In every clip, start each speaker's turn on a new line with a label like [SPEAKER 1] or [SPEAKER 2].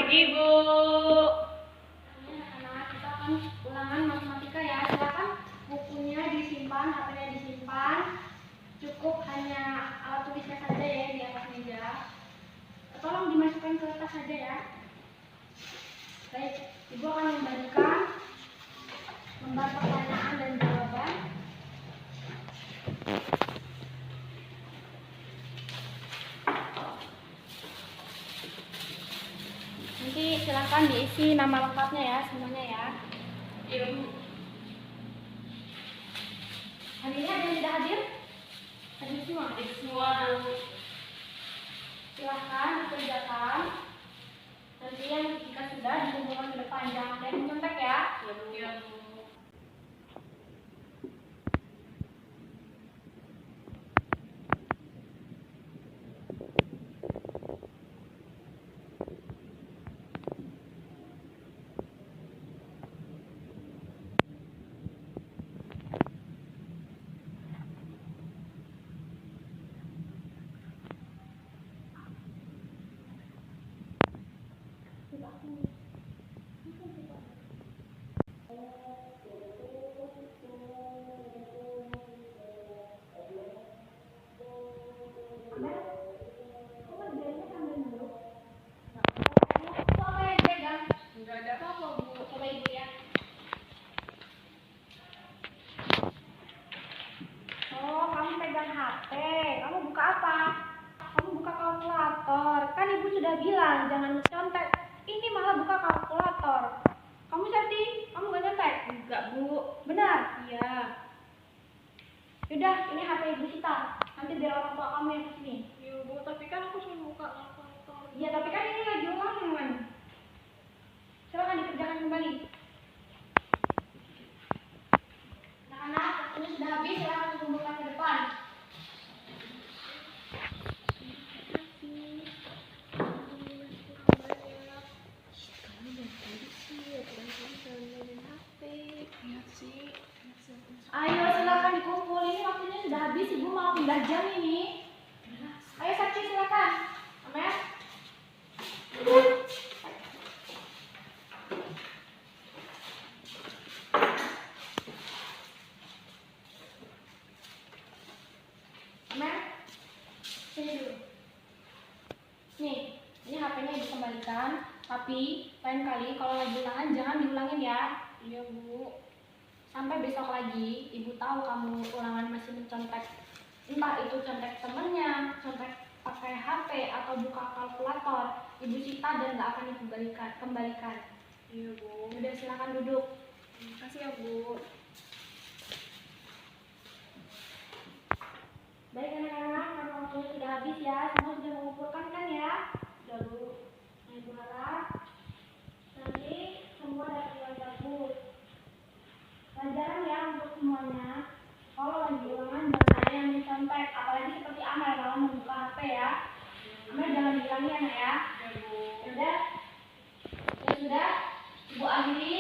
[SPEAKER 1] pagi, Bu.
[SPEAKER 2] Anak-anak, kita akan ulangan matematika ya. Silakan bukunya disimpan, HP-nya disimpan. Cukup hanya alat tulisnya saja ya di atas meja. Tolong dimasukkan ke tas saja ya. Baik, Ibu akan membagikan lembar pertanyaan dan jawaban. Nanti silakan diisi nama lengkapnya ya, semuanya ya.
[SPEAKER 1] Iya, Bu.
[SPEAKER 2] Hari ini ada yang tidak hadir? Hadir semua.
[SPEAKER 1] Hadir semua, Bu.
[SPEAKER 2] Silahkan dikerjakan. Nanti yang jika sudah dikumpulkan ke depan, jangan ada yang mencontek ya.
[SPEAKER 1] Iya, Bu. Nggak ada apa-apa, Bu.
[SPEAKER 2] Coba Ibu ya. Oh, kamu pegang HP. Kamu buka apa? Kamu buka kalkulator. Kan Ibu sudah bilang jangan contek. Ini malah buka kalkulator. Kamu setting, kamu gak contek?
[SPEAKER 1] Enggak, Bu.
[SPEAKER 2] Benar?
[SPEAKER 1] Iya.
[SPEAKER 2] Yaudah, ini HP Ibu Sita. Nanti biar orang tua kamu yang kesini.
[SPEAKER 1] Iya, Bu. Tapi kan aku sudah buka kalkulator.
[SPEAKER 2] Iya, tapi kan ini lagi ulangan. Silakan dikerjakan kembali. Anak-anak, waktunya sudah habis. Silakan dikumpulkan ke depan. Ayo silakan dikumpul. Ini waktunya sudah habis. Ibu mau pindah jam ini. Ayo Sakti silakan. Amer. Amer. Sini dulu. Nih, ini HP-nya dikembalikan. Tapi lain kali kalau lagi ulangan jangan diulangin ya.
[SPEAKER 1] Iya, Bu.
[SPEAKER 2] Sampai besok lagi, Ibu tahu kamu ulangan masih mencontek. Entah itu contek temennya, contek pakai HP atau buka kalkulator, Ibu sita dan nggak akan kembalikan.
[SPEAKER 1] Iya, Bu.
[SPEAKER 2] Udah silakan duduk.
[SPEAKER 1] Terima kasih ya, Bu.
[SPEAKER 2] Baik anak-anak, karena waktunya sudah habis ya, semua sudah mengumpulkan kan ya? Sudah Bu. Nah, Ibu harap nanti semua dapat nilai bagus. Pelajaran ya untuk semuanya. Kalau lagi ulangan jangan ada yang mencontek, apalagi seperti Amel kalau membuka HP ya. Amel jangan diulangi anak ya.
[SPEAKER 1] Iya, Bu.
[SPEAKER 2] Ya sudah, Ibu akhiri.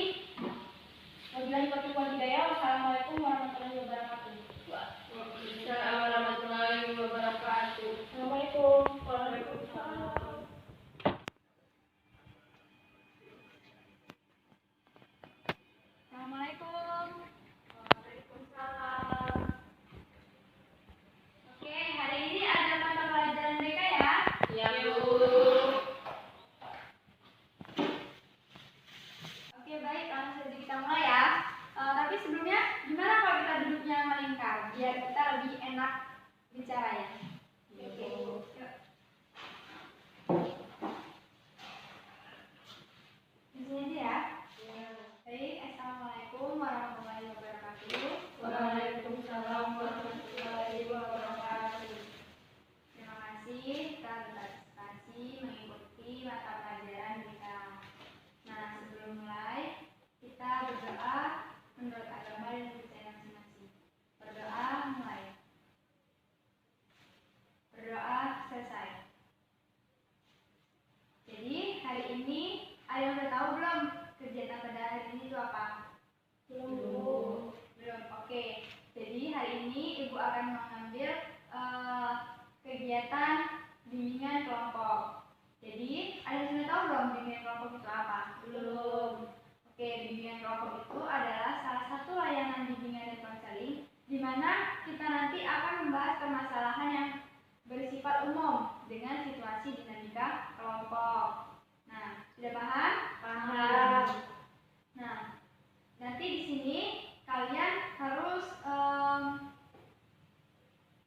[SPEAKER 2] Wabillahi taufiq wal hidayah. Wassalamualaikum warahmatullahi wabarakatuh.
[SPEAKER 1] Waalaikumsalam warahmatullahi wabarakatuh.
[SPEAKER 2] Assalamualaikum.
[SPEAKER 1] Waalaikumsalam.
[SPEAKER 2] Assalamualaikum. Waalaikumsalam. Oke, hari ini ada mata pelajaran BK ya.
[SPEAKER 1] Iya, Bu.
[SPEAKER 2] Oke, baik, langsung saja kita mulai ya. Tapi sebelumnya, gimana kalau kita duduknya melingkar biar kita lebih enak bicaranya? Oke. Yuk. Di sini aja ya. Baik, assalamualaikum warahmatullahi wabarakatuh.
[SPEAKER 1] Waalaikumsalam warahmatullahi wabarakatuh.
[SPEAKER 2] Terima kasih telah berpartisipasi mengikuti mata pelajaran kita. Nah, sebelum mulai, kita berdoa menurut agama dan kepercayaan masing-masing. Berdoa mulai. Berdoa selesai. Jadi, hari ini ada yang udah tahu belum kegiatan pada hari ini itu apa? Belum. Oke. Jadi hari ini Ibu akan mengambil kegiatan bimbingan kelompok. Jadi ada yang sudah tahu belum bimbingan kelompok itu apa?
[SPEAKER 1] Belum.
[SPEAKER 2] Oke, bimbingan kelompok itu adalah salah satu layanan bimbingan dan konseling di mana kita nanti akan membahas permasalahan yang bersifat umum dengan situasi dinamika kelompok. Nah, sudah paham?
[SPEAKER 1] Paham.
[SPEAKER 2] Nah, nanti di sini kalian harus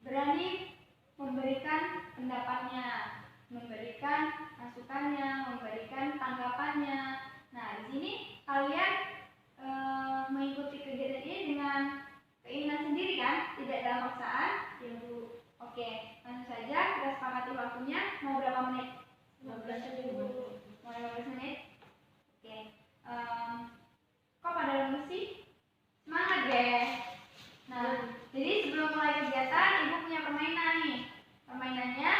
[SPEAKER 2] berani memberikan pendapatnya, memberikan masukannya, memberikan tanggapannya. Nah, di sini kalian mengikuti kegiatan ini dengan keinginan sendiri kan, tidak dalam paksaan.
[SPEAKER 1] Ya, Bu.
[SPEAKER 2] Oke, langsung saja kita sepakati waktunya. Mau berapa menit?
[SPEAKER 1] 15 aja, Bu.
[SPEAKER 2] Mau 15 menit? Oke. Kok pada lemes sih? Semangat deh. Nah, jadi sebelum mulai kegiatan, Ibu punya permainan nih. Permainannya,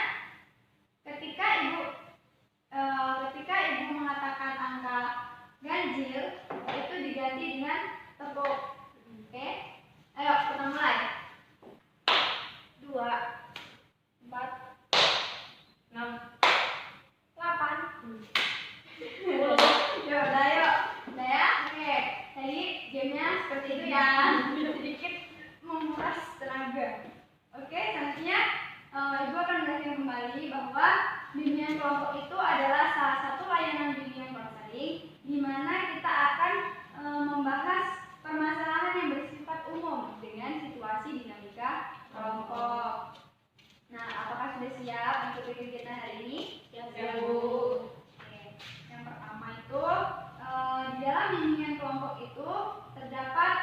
[SPEAKER 2] ketika Ibu mengatakan angka ganjil, itu diganti dengan tepuk. Oke? Ayo, kita mulai. 2, 4,
[SPEAKER 1] 6.
[SPEAKER 2] 8. Yuk, udah yuk. Udah ya? Oke. Jadi gamenya seperti itu ya. Sedikit menguras tenaga. Oke, selanjutnya Ibu akan menjelaskan kembali bahwa bimbingan kelompok itu adalah salah satu layanan bimbingan konseling di mana kita akan membahas permasalahan yang bersifat umum dengan situasi dinamika kelompok. Nah, apakah sudah siap untuk kegiatan hari ini?
[SPEAKER 1] Siap, Bu.
[SPEAKER 2] Oke. Yang pertama itu di dalam bimbingan kelompok itu terdapat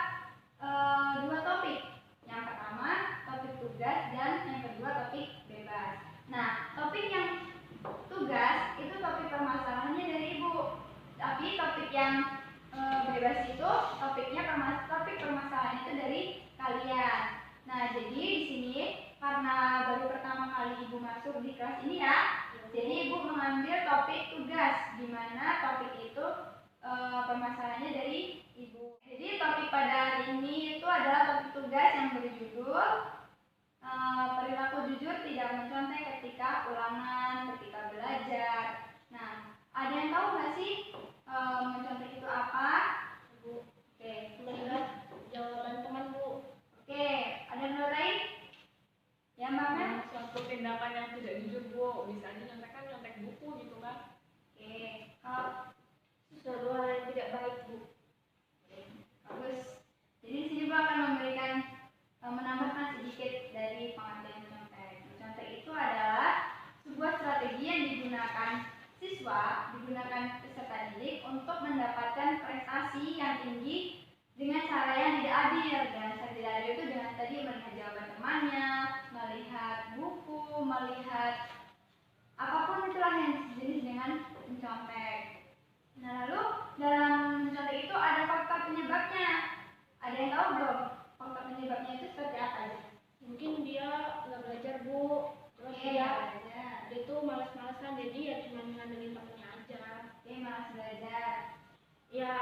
[SPEAKER 2] 2 topik. Yang pertama topik tugas dan yang kedua topik bebas. Nah, topik yang tugas itu topik permasalahannya dari Ibu. Tapi topik yang bebas itu topik permasalahan itu dari kalian. Nah, jadi di sini karena baru pertama kali Ibu masuk di kelas ini ya, jadi Ibu mengambil topik tugas, di mana topik itu permasalahannya dari Ibu. Jadi topik pada hari ini itu adalah topik tugas yang berjudul perilaku jujur tidak mencontek ketika ulangan, ketika belajar. Nah, ada yang tahu nggak sih mencontek itu apa? Bu. Oke,
[SPEAKER 1] Melihat jawaban teman, Bu.
[SPEAKER 2] Oke, ada yang lain? Ya, Mbak Mel?
[SPEAKER 1] Suatu tindakan yang tidak jujur, Bu. Misalnya nyontek buku gitu kan.
[SPEAKER 2] Oke, kalau
[SPEAKER 1] Suatu hal yang tidak baik, Bu.
[SPEAKER 2] bagus. Jadi di sini Bu akan memberikan menambahkan sedikit dari pengertian mencontek. Mencontek itu adalah sebuah strategi yang digunakan peserta didik untuk mendapatkan prestasi yang tinggi dengan cara yang tidak adil. Dan cara tidak adil itu dengan tadi melihat jawaban temannya, melihat buku, melihat apapun itulah yang sejenis dengan mencontek. Nah, lalu dalam mencontek itu ada faktor penyebabnya. Ada yang tahu belum? Faktor penyebabnya itu seperti apa aja?
[SPEAKER 1] Mungkin dia nggak belajar, Bu. Terus
[SPEAKER 2] Oke,
[SPEAKER 1] dia
[SPEAKER 2] belajar.
[SPEAKER 1] tuh malas-malasan, jadi ya cuma ngandelin temennya aja.
[SPEAKER 2] Oke, malas belajar.
[SPEAKER 1] Ya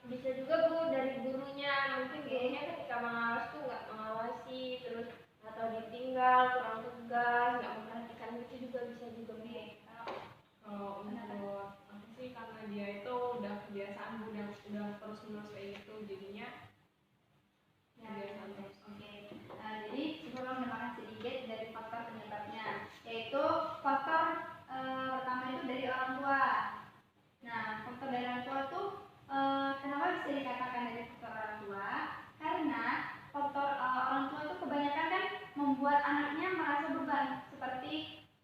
[SPEAKER 1] bisa juga, Bu, dari gurunya. Mungkin gurunya ketika mengawas tuh nggak mengawasi, terus atau ditinggal, kurang tugas, nggak memperhatikan itu juga bisa juga, Bu.
[SPEAKER 3] Kalau menurut aku sih karena dia itu udah kebiasaan, udah terus menerus kayak gitu, jadinya kebiasaan terus.
[SPEAKER 2] Oke. Nah, jadi sebelum menambahkan sedikit dari faktor penyebabnya, yaitu faktor pertama itu dari orang tua. Nah, faktor dari orang tua tuh kenapa bisa dikatakan dari faktor orang tua? Karena faktor orang tua itu kebanyakan kan membuat anaknya merasa beban, seperti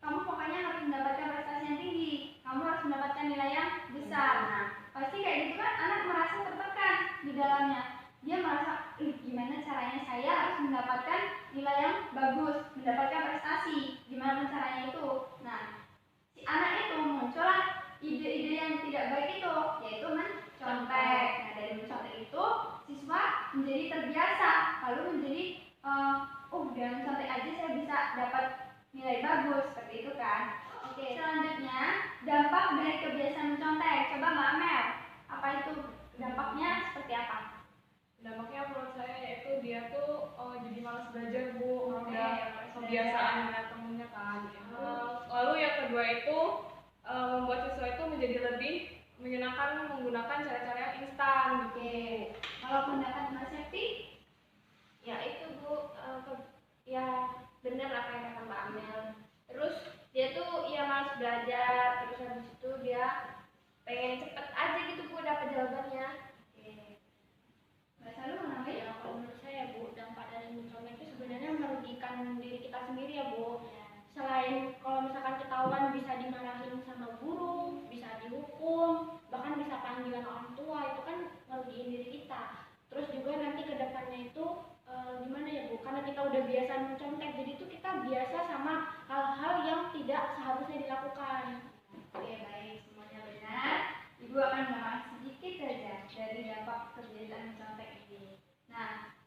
[SPEAKER 2] kamu pokoknya harus mendapatkan prestasi yang tinggi, kamu harus mendapatkan nilai yang besar. Nah, pasti kayak gitu kan anak merasa tertekan di dalamnya. Dia merasa, gimana caranya saya harus mendapatkan nilai yang bagus, mendapatkan prestasi, gimana caranya itu. Nah, si anak itu muncullah ide-ide yang tidak baik itu, yaitu mencontek. Nah, dari mencontek itu siswa menjadi terbiasa, lalu menjadi dengan mencontek aja saya bisa dapat nilai bagus, seperti itu kan. Oke, selanjutnya dampak dari kebiasaan mencontek. Coba Mbak Mel, apa itu dampaknya seperti apa?
[SPEAKER 3] Dampaknya menurut saya yaitu dia tuh jadi malas belajar, Bu.
[SPEAKER 2] Oke,
[SPEAKER 3] Udah
[SPEAKER 2] malas
[SPEAKER 3] kebiasaan
[SPEAKER 2] belajar.
[SPEAKER 3] dengan temennya kan. Lalu yang kedua itu membuat siswa itu menjadi lebih menyenangkan menggunakan cara-cara yang instan gitu.
[SPEAKER 2] Oke, kalau pendapat Mbak Septi?
[SPEAKER 1] Ya itu Bu, ya bener apa yang kata Mbak Amel. Terus dia tuh ya malas belajar, terus habis itu dia pengen cepet aja gitu Bu dapat jawabannya.
[SPEAKER 2] Oke. Mbak Salu mau nambahin?
[SPEAKER 4] Ya, kalau menurut saya Bu, dampak dari mencolek itu sebenarnya merugikan diri kita sendiri ya Bu. Selain kalau misalkan ketahuan bisa dimarahin sama guru, bisa dihukum, bahkan bisa panggilan orang tua, itu kan merugikan diri kita. Terus juga nanti ke depannya itu gimana ya Bu, karena kita udah biasa mencontek, jadi itu kita biasa sama hal-hal yang tidak seharusnya dilakukan.
[SPEAKER 2] Oke, baik, semuanya benar. Ibu akan membahas sedikit saja dari dampak kebiasaan mencontek ini. Nah,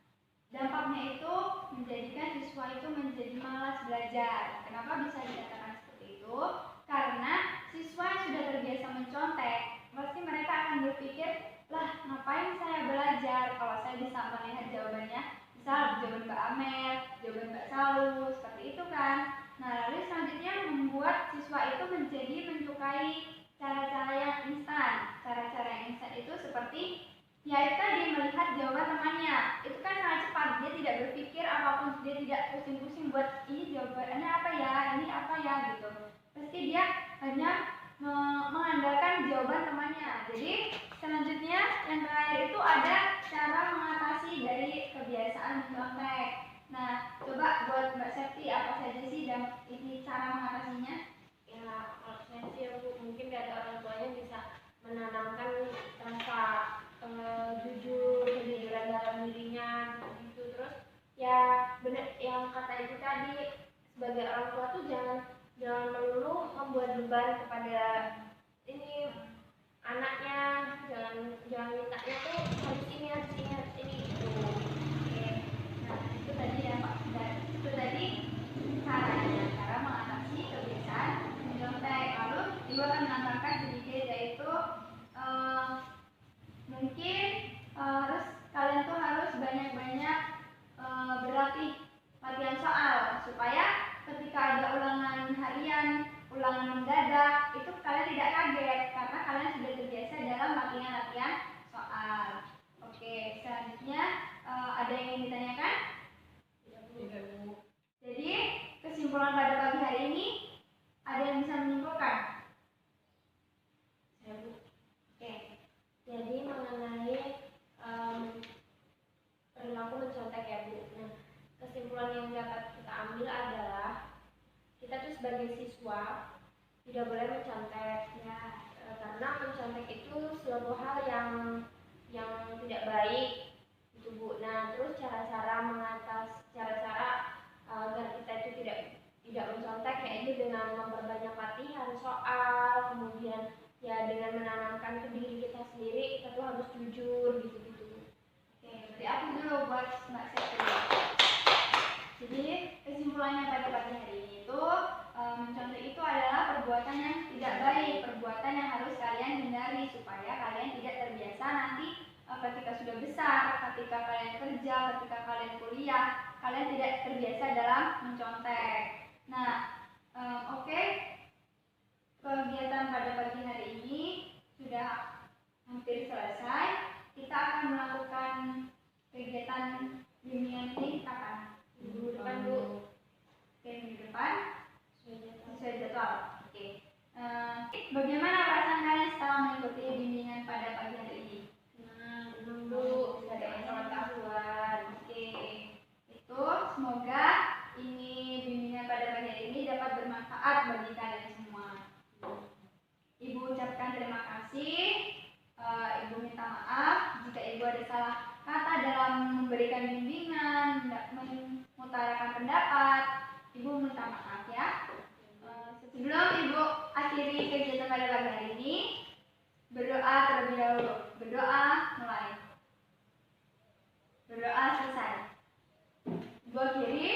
[SPEAKER 2] dampaknya itu menjadikan siswa itu menjadi malas belajar. Kenapa bisa dikatakan seperti itu? Karena siswa yang sudah terbiasa mencontek, pasti mereka akan berpikir, lah ngapain saya belajar kalau saya bisa melihat jawabannya, misal jawaban Mbak Amel, jawaban Mbak Salu, seperti itu kan. Nah, lalu selanjutnya membuat siswa itu menjadi menyukai cara-cara yang instan. Cara-cara yang instan itu seperti yaitu dia melihat jawaban temannya, itu kan sangat cepat, dia tidak berpikir apapun, dia tidak pusing-pusing buat ini jawabannya apa ya, ini apa ya gitu. Pasti dia hanya mengandalkan jawaban temannya. Jadi selanjutnya yang terakhir itu ada cara mengatasi dari kebiasaan mencontek. Nah, coba buat Mbak Septi apa saja sih ini cara mengatasinya?
[SPEAKER 1] Ya kalau saya sih ya Bu, mungkin dari orang tuanya bisa menanamkan rasa jujur, kejujuran dalam dirinya gitu. Terus ya benar yang kata ibu tadi, sebagai orang tua tuh jangan melulu membuat beban kepada ini anaknya, jangan mintanya tuh harus ini gitu.
[SPEAKER 2] Oke. Nah, itu tadi ya Pak. Dan itu tadi caranya, cara mengatasi kebiasaan mencontek. Lalu ibu akan menambahkan sedikit yaitu mungkin kalian tuh harus banyak-banyak berlatih latihan soal supaya ketika ada ulangan harian, ulangan mendadak, itu kalian tidak kaget karena kalian sudah terbiasa dalam latihan-latihan soal. Oke, selanjutnya ada yang ingin ditanyakan?
[SPEAKER 3] Tidak Bu.
[SPEAKER 2] Jadi kesimpulan pada pagi hari ini ada yang bisa menyimpulkan?
[SPEAKER 1] Saya Bu. Oke. Jadi mengenai perilaku mencontek ya Bu. Nah, kesimpulan yang dapat kita ambil adalah kita tuh sebagai siswa tidak boleh mencontek ya, karena mencontek itu suatu hal yang tidak baik itu Bu. Nah, terus cara-cara agar kita itu tidak mencontek yaitu dengan memperbanyak latihan soal, kemudian ya dengan menanamkan ke diri kita sendiri kita tuh harus jujur gitu-gitu.
[SPEAKER 2] Oke, berarti aku dulu buat Mbak Septi. Jadi kesimpulannya pada pagi hari ini itu mencontek itu adalah perbuatan yang tidak baik, perbuatan yang harus kalian hindari supaya kalian tidak terbiasa nanti ketika sudah besar, ketika kalian kerja, ketika kalian kuliah, kalian tidak terbiasa dalam mencontek. Nah, oke. Kegiatan pada pagi hari ini sudah hampir selesai. Kita akan melakukan kegiatan bimbingan ini kapan?
[SPEAKER 1] Minggu depan Bu.
[SPEAKER 2] Oke, minggu depan sesuai jadwal. Oke. Bagaimana perasaan kalian setelah mengikuti bimbingan pada pagi hari ini?
[SPEAKER 1] Senang Bu, bisa dapat pengetahuan.
[SPEAKER 2] Oke. Itu semoga ini bimbingan pada pagi hari ini dapat bermanfaat bagi kalian semua. Ibu ucapkan terima kasih. Ibu minta maaf jika ibu ada salah kata dalam memberikan bimbingan, mengutarakan pendapat. Ibu minta maaf ya. Sebelum ibu akhiri kegiatan pada pagi hari ini, berdoa terlebih dahulu. Berdoa mulai. Berdoa selesai. Ibu akhiri.